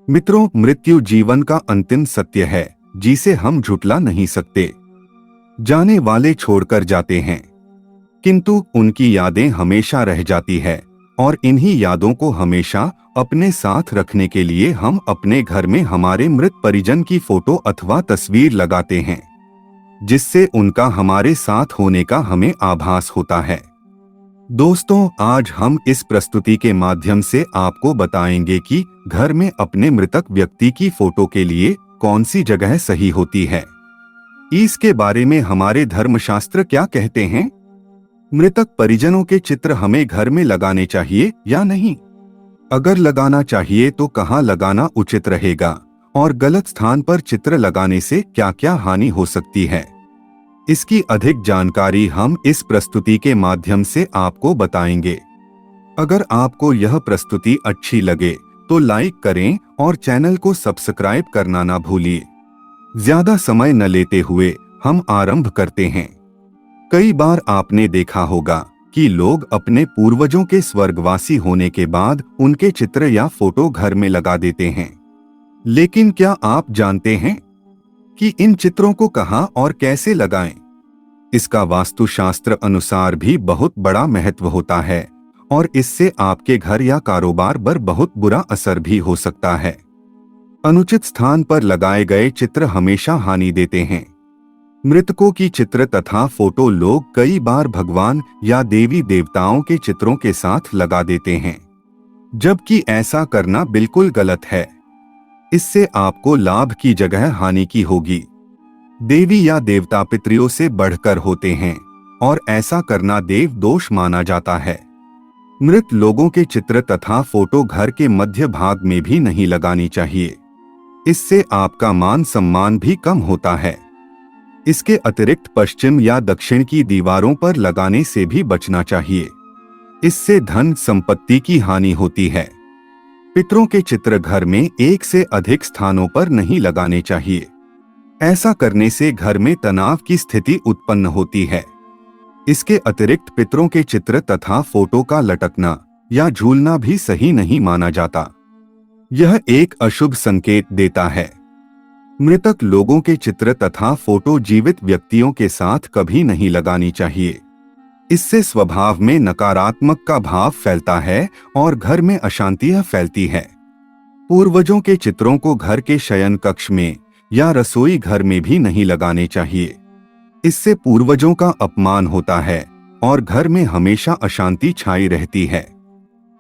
मित्रों, मृत्यु जीवन का अंतिम सत्य है जिसे हम झुठला नहीं सकते। जाने वाले छोड़कर जाते हैं, किंतु उनकी यादें हमेशा रह जाती है और इन्हीं यादों को हमेशा अपने साथ रखने के लिए हम अपने घर में हमारे मृत परिजन की फोटो अथवा तस्वीर लगाते हैं, जिससे उनका हमारे साथ होने का हमें आभास होता है। दोस्तों, आज हम इस प्रस्तुति के माध्यम से आपको बताएंगे कि घर में अपने मृतक व्यक्ति की फोटो के लिए कौन सी जगह सही होती है। इसके बारे में हमारे धर्मशास्त्र क्या कहते हैं? मृतक परिजनों के चित्र हमें घर में लगाने चाहिए या नहीं? अगर लगाना चाहिए तो कहाँ लगाना उचित रहेगा और गलत स्थान पर चित्र लगाने से क्या क्या हानि हो सकती है, इसकी अधिक जानकारी हम इस प्रस्तुति के माध्यम से आपको बताएंगे। अगर आपको यह प्रस्तुति अच्छी लगे तो लाइक करें और चैनल को सब्सक्राइब करना ना भूलिए। ज्यादा समय न लेते हुए हम आरंभ करते हैं। कई बार आपने देखा होगा कि लोग अपने पूर्वजों के स्वर्गवासी होने के बाद उनके चित्र या फोटो घर में लगा देते हैं, लेकिन क्या आप जानते हैं कि इन चित्रों को कहां और कैसे लगाएं? इसका वास्तुशास्त्र अनुसार भी बहुत बड़ा महत्व होता है और इससे आपके घर या कारोबार पर बहुत बुरा असर भी हो सकता है। अनुचित स्थान पर लगाए गए चित्र हमेशा हानि देते हैं। मृतकों की चित्र तथा फोटो लोग कई बार भगवान या देवी देवताओं के चित्रों के साथ लगा देते हैं, जबकि ऐसा करना बिल्कुल गलत है। इससे आपको लाभ की जगह हानि की होगी। देवी या देवता पितरों से बढ़कर होते हैं और ऐसा करना देव दोष माना जाता है। मृत लोगों के चित्र तथा फोटो घर के मध्य भाग में भी नहीं लगानी चाहिए। इससे आपका मान सम्मान भी कम होता है। इसके अतिरिक्त पश्चिम या दक्षिण की दीवारों पर लगाने से भी बचना चाहिए। इससे धन संपत्ति की हानि होती है। पितरों के चित्र घर में एक से अधिक स्थानों पर नहीं लगाने चाहिए। ऐसा करने से घर में तनाव की स्थिति उत्पन्न होती है। इसके अतिरिक्त पितरों के चित्र तथा फोटो का लटकना या झूलना भी सही नहीं माना जाता। यह एक अशुभ संकेत देता है। मृतक लोगों के चित्र तथा फोटो जीवित व्यक्तियों के साथ कभी नहीं लगानी चाहिए। इससे स्वभाव में नकारात्मक का भाव फैलता है और घर में अशांतियां फैलती है। पूर्वजों के चित्रों को घर के शयन कक्ष में या रसोई घर में भी नहीं लगाने चाहिए। इससे पूर्वजों का अपमान होता है और घर में हमेशा अशांति छाई रहती है।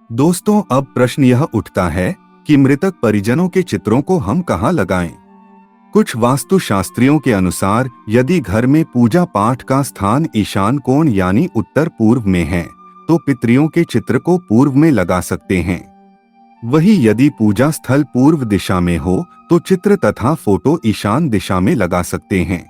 दोस्तों, अब प्रश्न यह उठता है कि मृतक परिजनों के चित्रों को हम कहाँ लगाएं? कुछ वास्तुशास्त्रियों के अनुसार यदि घर में पूजा पाठ का स्थान ईशान कोण यानी उत्तर पूर्व में है तो पितरियों के चित्र को पूर्व में लगा सकते हैं। वहीं यदि पूजा स्थल पूर्व दिशा में हो तो चित्र तथा फोटो ईशान दिशा में लगा सकते हैं।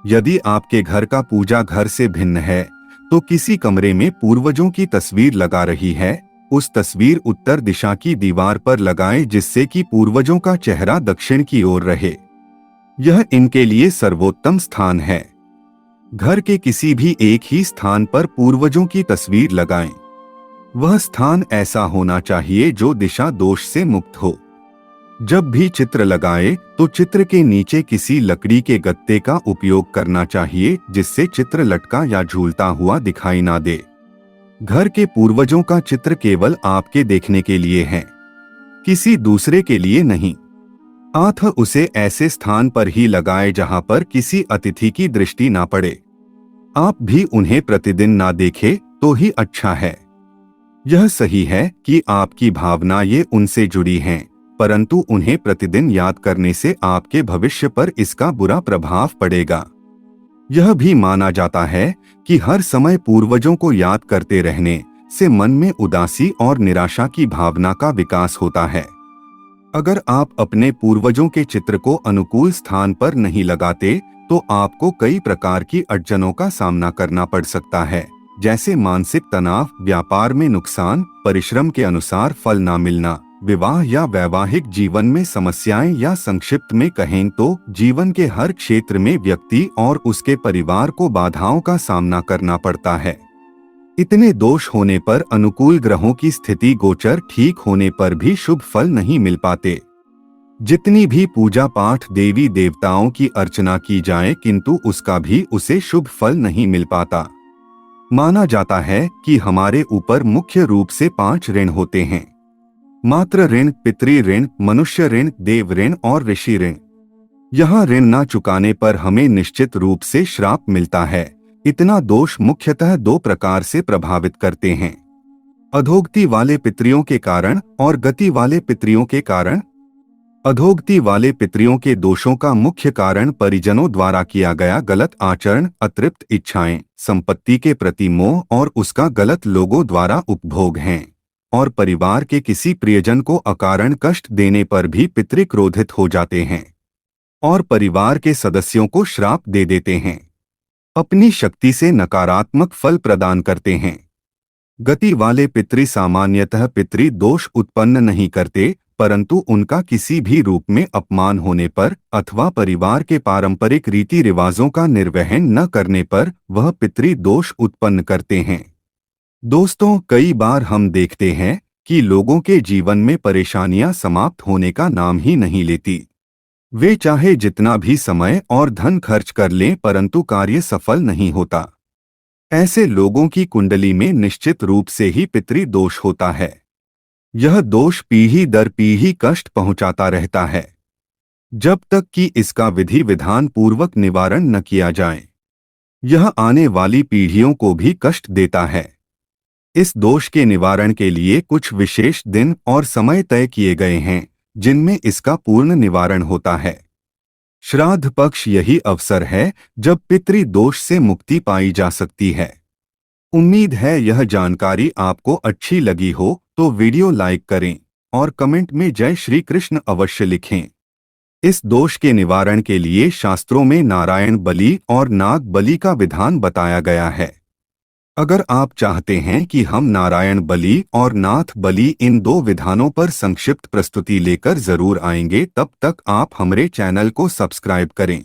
यदि आपके घर का पूजा घर से भिन्न है तो किसी कमरे में पूर्वजों की तस्वीर लगा रही है, उस तस्वीर उत्तर दिशा की दीवार पर लगाएं, जिससे कि पूर्वजों का चेहरा दक्षिण की ओर रहे। यह इनके लिए सर्वोत्तम स्थान है। घर के किसी भी एक ही स्थान पर पूर्वजों की तस्वीर लगाएं। वह स्थान ऐसा होना चाहिए जो दिशा दोष से मुक्त हो। जब भी चित्र लगाए तो चित्र के नीचे किसी लकड़ी के गत्ते का उपयोग करना चाहिए, जिससे चित्र लटका या झूलता हुआ दिखाई ना दे। घर के पूर्वजों का चित्र केवल आपके देखने के लिए है, किसी दूसरे के लिए नहीं। अतः उसे ऐसे स्थान पर ही लगाए जहां पर किसी अतिथि की दृष्टि ना पड़े। आप भी उन्हें प्रतिदिन ना देखें तो ही अच्छा है। यह सही है कि आपकी भावना ये उनसे जुड़ी हैं, परंतु उन्हें प्रतिदिन याद करने से आपके भविष्य पर इसका बुरा प्रभाव पड़ेगा। यह भी माना जाता है कि हर समय पूर्वजों को याद करते रहने से मन में उदासी और निराशा की भावना का विकास होता है। अगर आप अपने पूर्वजों के चित्र को अनुकूल स्थान पर नहीं लगाते तो आपको कई प्रकार की अड़चनों का सामना करना पड़ सकता है, जैसे मानसिक तनाव, व्यापार में नुकसान, परिश्रम के अनुसार फल न मिलना, विवाह या वैवाहिक जीवन में समस्याएं, या संक्षिप्त में कहें तो जीवन के हर क्षेत्र में व्यक्ति और उसके परिवार को बाधाओं का सामना करना पड़ता है। इतने दोष होने पर अनुकूल ग्रहों की स्थिति गोचर ठीक होने पर भी शुभ फल नहीं मिल पाते। जितनी भी पूजा पाठ देवी देवताओं की अर्चना की जाए किंतु उसका भी उसे शुभ फल नहीं मिल पाता। माना जाता है कि हमारे ऊपर मुख्य रूप से 5 ऋण होते हैं: मातृ ऋण, पितृ ऋण, मनुष्य ऋण, देव ऋण और ऋषि ऋण। यहाँ ऋण न चुकाने पर हमें निश्चित रूप से श्राप मिलता है। इतना दोष मुख्यतः 2 प्रकार से प्रभावित करते हैं: अधोगति वाले पितरियों के कारण और गति वाले पितरियों के कारण। अधोगति वाले पितरियों के दोषों का मुख्य कारण परिजनों द्वारा किया गया गलत आचरण, अतृप्त इच्छाएं, संपत्ति के प्रति मोह और उसका गलत लोगों द्वारा उपभोग हैं। और परिवार के किसी प्रियजन को अकारण कष्ट देने पर भी पितृ क्रोधित हो जाते हैं और परिवार के सदस्यों को श्राप दे देते हैं। अपनी शक्ति से नकारात्मक फल प्रदान करते हैं। गति वाले पितृ सामान्यतः पितृ दोष उत्पन्न नहीं करते, परंतु उनका किसी भी रूप में अपमान होने पर अथवा परिवार के पारंपरिक रीति रिवाजों का निर्वहन न करने पर वह पितृ दोष उत्पन्न करते हैं। दोस्तों, कई बार हम देखते हैं कि लोगों के जीवन में परेशानियां समाप्त होने का नाम ही नहीं लेती। वे चाहे जितना भी समय और धन खर्च कर लें परंतु कार्य सफल नहीं होता। ऐसे लोगों की कुंडली में निश्चित रूप से ही पितृ दोष होता है। यह दोष पीढ़ी दर पीढ़ी कष्ट पहुंचाता रहता है जब तक कि इसका विधि विधान पूर्वक निवारण न किया जाए। यह आने वाली पीढ़ियों को भी कष्ट देता है। इस दोष के निवारण के लिए कुछ विशेष दिन और समय तय किए गए हैं जिनमें इसका पूर्ण निवारण होता है। श्राद्ध पक्ष यही अवसर है जब पितृ दोष से मुक्ति पाई जा सकती है। उम्मीद है यह जानकारी आपको अच्छी लगी हो तो वीडियो लाइक करें और कमेंट में जय श्री कृष्ण अवश्य लिखें। इस दोष के निवारण के लिए शास्त्रों में नारायण बलि और नाग बलि का विधान बताया गया है। अगर आप चाहते हैं कि हम नारायण बलि और नाथ बलि इन 2 विधानों पर संक्षिप्त प्रस्तुति लेकर जरूर आएंगे, तब तक आप हमारे चैनल को सब्सक्राइब करें।